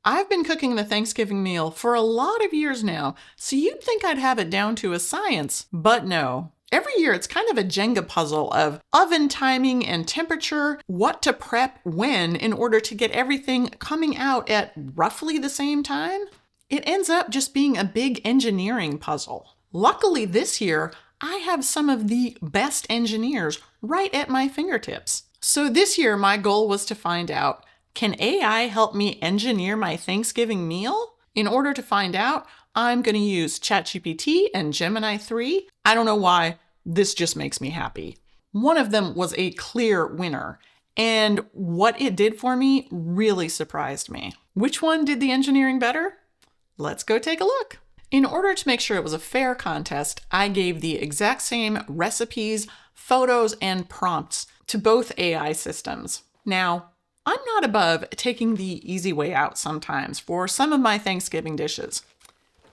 I've been cooking the Thanksgiving meal for a lot of years now, so you'd think I'd have it down to a science, but no. Every year it's kind of a Jenga puzzle of oven timing and temperature, what to prep when in order to get everything coming out at roughly the same time. It ends up just being a big engineering puzzle. Luckily this year, I have some of the best engineers right at my fingertips. So this year my goal was to find out, can AI help me engineer my Thanksgiving meal? In order to find out, I'm going to use ChatGPT and Gemini 3. I don't know why, this just makes me happy. One of them was a clear winner, and what it did for me really surprised me. Which one did the engineering better? Let's go take a look. In order to make sure it was a fair contest, I gave the exact same recipes, photos, and prompts to both AI systems. Now, I'm not above taking the easy way out sometimes for some of my Thanksgiving dishes.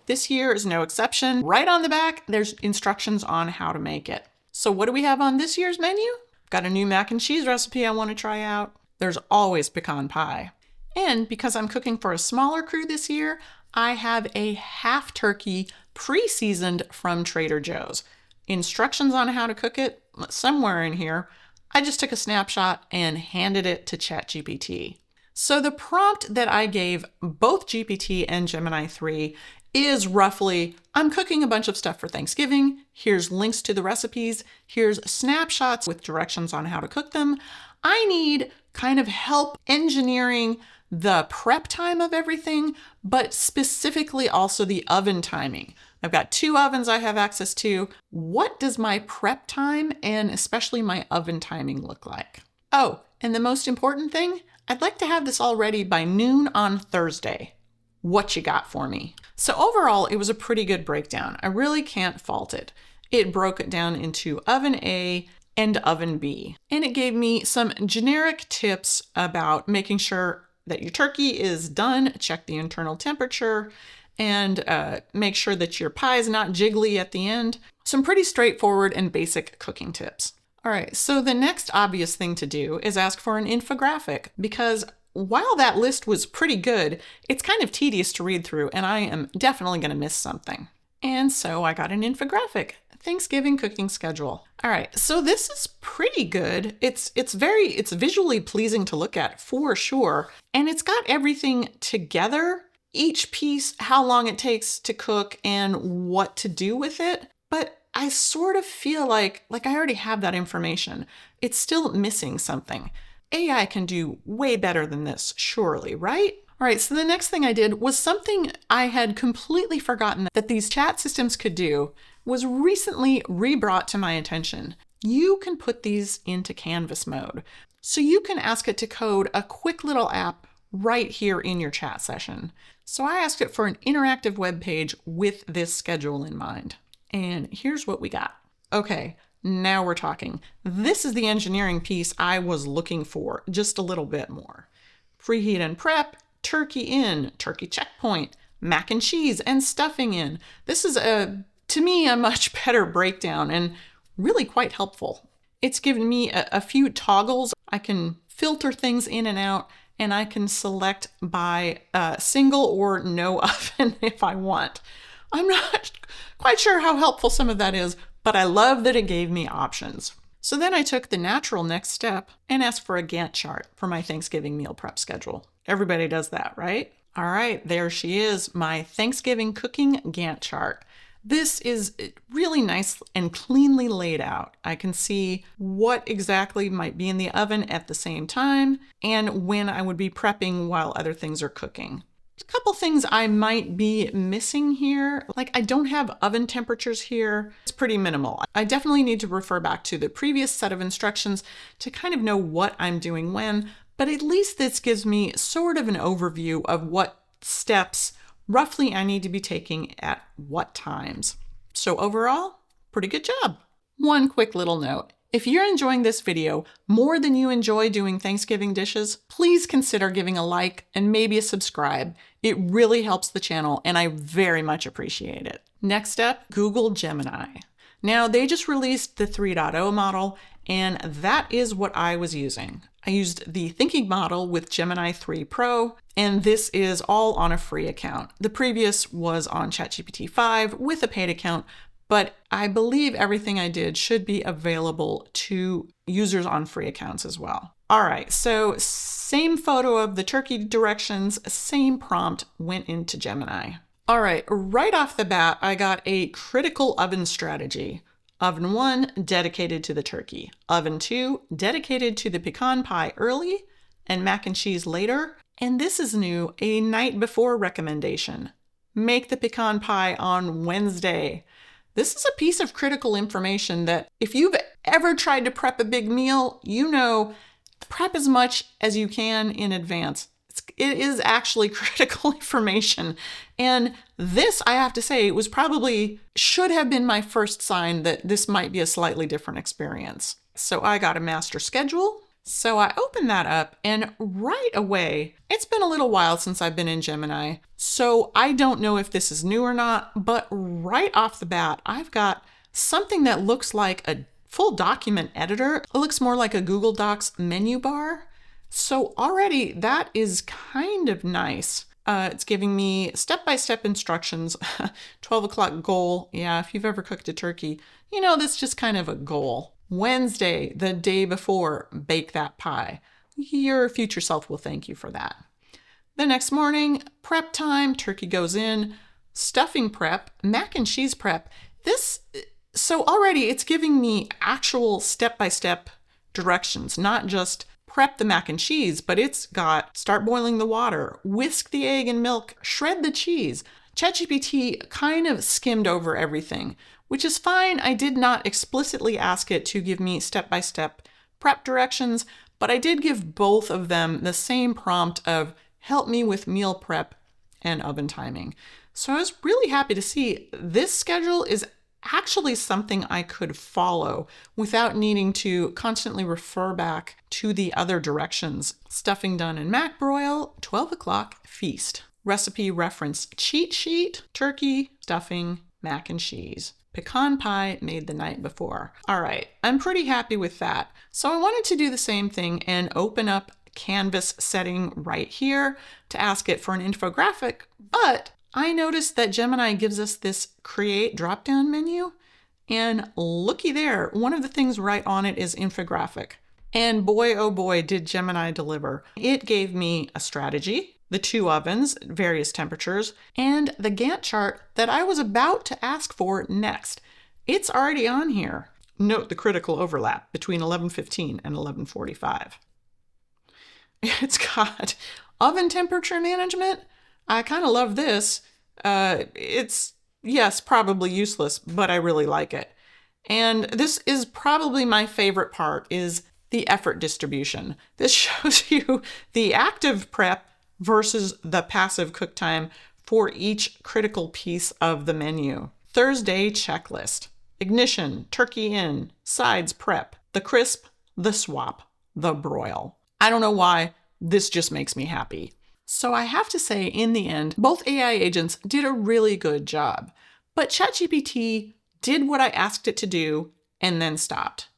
This year is no exception. Right on the back, there's instructions on how to make it. So what do we have on this year's menu? Got a new mac and cheese recipe I want to try out. There's always pecan pie. And because I'm cooking for a smaller crew this year, I have a half turkey pre-seasoned from Trader Joe's. Instructions on how to cook it, somewhere in here. I just took a snapshot and handed it to ChatGPT. So the prompt that I gave both GPT and Gemini 3 is roughly, I'm cooking a bunch of stuff for Thanksgiving. Here's links to the recipes. Here's snapshots with directions on how to cook them. I need kind of help engineering the prep time of everything, but specifically also the oven timing. I've got 2 ovens I have access to. What does my prep time and especially my oven timing look like? Oh, and the most important thing, I'd like to have this all ready by noon on Thursday. What you got for me? So overall, it was a pretty good breakdown. I really can't fault it. It broke it down into oven A and oven B. And it gave me some generic tips about making sure that your turkey is done, check the internal temperature, and make sure that your pie is not jiggly at the end. Some pretty straightforward and basic cooking tips. All right, so the next obvious thing to do is ask for an infographic, because while that list was pretty good, it's kind of tedious to read through, and I am definitely going to miss something. And so I got an infographic, Thanksgiving cooking schedule. All right, so this is pretty good. It's visually pleasing to look at for sure, and it's got everything together, each piece, how long it takes to cook, and what to do with it. But I sort of feel like I already have that information. It's still missing something. AI can do way better than this, surely, right? All right, so the next thing I did was something I had completely forgotten that these chat systems could do, was recently re-brought to my attention. You can put these into Canvas mode. So you can ask it to code a quick little app right here in your chat session. So I asked it for an interactive web page with this schedule in mind. And here's what we got. Okay, now we're talking. This is the engineering piece I was looking for, just a little bit more. Preheat and prep, turkey in, turkey checkpoint, mac and cheese and stuffing in. This is, to me, a much better breakdown and really quite helpful. It's given me a few toggles. I can filter things in and out, and I can select by single or no oven if I want. I'm not quite sure how helpful some of that is, but I love that it gave me options. So then I took the natural next step and asked for a Gantt chart for my Thanksgiving meal prep schedule. Everybody does that, right? All right, there she is, my Thanksgiving cooking Gantt chart. This is really nice and cleanly laid out. I can see what exactly might be in the oven at the same time and when I would be prepping while other things are cooking. A couple things I might be missing here, like I don't have oven temperatures here. It's pretty minimal. I definitely need to refer back to the previous set of instructions to kind of know what I'm doing when, but at least this gives me sort of an overview of what steps roughly I need to be taking at what times. So overall, pretty good job. One quick little note. If you're enjoying this video more than you enjoy doing Thanksgiving dishes, please consider giving a like and maybe a subscribe. It really helps the channel and I very much appreciate it. Next up, Google Gemini. Now, they just released the 3.0 model, and that is what I was using. I used the thinking model with Gemini 3 Pro, and this is all on a free account. The previous was on ChatGPT-5 with a paid account, but I believe everything I did should be available to users on free accounts as well. All right, so same photo of the turkey directions, same prompt went into Gemini. All right, right off the bat, I got a critical oven strategy. Oven 1, dedicated to the turkey. Oven 2, dedicated to the pecan pie early and mac and cheese later. And this is new, a night before recommendation. Make the pecan pie on Wednesday. This is a piece of critical information that if you've ever tried to prep a big meal, you know, prep as much as you can in advance. It is actually critical information. And this, I have to say, should have been my first sign that this might be a slightly different experience. So I got a master schedule. So I opened that up, and right away, it's been a little while since I've been in Gemini. So I don't know if this is new or not, but right off the bat, I've got something that looks like a full document editor. It looks more like a Google Docs menu bar. So already that is kind of nice. It's giving me step-by-step instructions, 12 o'clock goal. Yeah, if you've ever cooked a turkey, you know that's just kind of a goal. Wednesday, the day before, bake that pie. Your future self will thank you for that. The next morning, prep time, turkey goes in, stuffing prep, mac and cheese prep. So already it's giving me actual step-by-step directions, not just prep the mac and cheese, but it's got start boiling the water, whisk the egg and milk, shred the cheese. ChatGPT kind of skimmed over everything, which is fine. I did not explicitly ask it to give me step-by-step prep directions, but I did give both of them the same prompt of help me with meal prep and oven timing. So I was really happy to see this schedule is actually something I could follow without needing to constantly refer back to the other directions. Stuffing done in mac broil, 12 o'clock feast. Recipe reference cheat sheet, turkey, stuffing, mac and cheese. Pecan pie made the night before. All right, I'm pretty happy with that. So I wanted to do the same thing and open up Canvas setting right here to ask it for an infographic, but I noticed that Gemini gives us this create drop-down menu, and looky there, one of the things right on it is infographic. And boy, oh boy, did Gemini deliver. It gave me a strategy, the 2 ovens, various temperatures, and the Gantt chart that I was about to ask for next. It's already on here. Note the critical overlap between 11:15 and 11:45. It's got oven temperature management. I kind of love this. It's, yes, probably useless, but I really like it. And this is probably my favorite part, is the effort distribution. This shows you the active prep versus the passive cook time for each critical piece of the menu. Thursday checklist. Ignition, turkey in, sides prep, the crisp, the swap, the broil. I don't know why, this just makes me happy. So I have to say, in the end, both AI agents did a really good job. But ChatGPT did what I asked it to do and then stopped.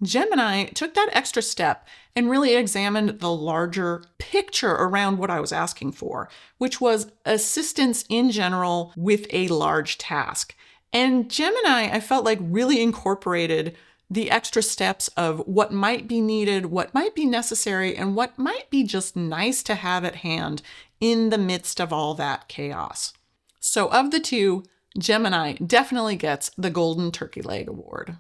Gemini took that extra step and really examined the larger picture around what I was asking for, which was assistance in general with a large task. And Gemini, I felt like, really incorporated the extra steps of what might be needed, what might be necessary, and what might be just nice to have at hand in the midst of all that chaos. So of the 2, Gemini definitely gets the Golden Turkey Leg Award.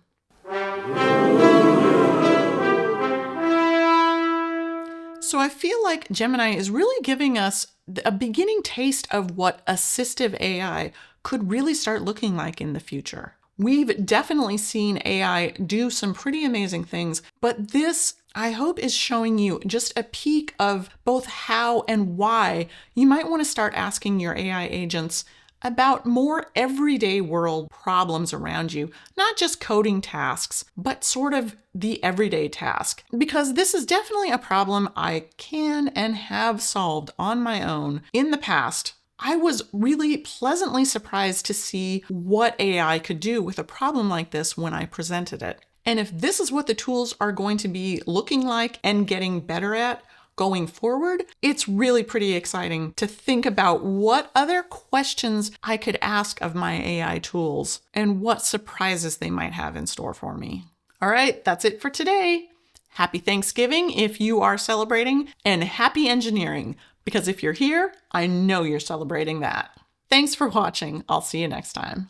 So I feel like Gemini is really giving us a beginning taste of what assistive AI could really start looking like in the future. We've definitely seen AI do some pretty amazing things, but this, I hope, is showing you just a peek of both how and why you might want to start asking your AI agents about more everyday world problems around you, not just coding tasks, but sort of the everyday task. Because this is definitely a problem I can and have solved on my own in the past, I was really pleasantly surprised to see what AI could do with a problem like this when I presented it. And if this is what the tools are going to be looking like and getting better at going forward, it's really pretty exciting to think about what other questions I could ask of my AI tools and what surprises they might have in store for me. All right, that's it for today. Happy Thanksgiving if you are celebrating, and happy engineering, because if you're here, I know you're celebrating that. Thanks for watching. I'll see you next time.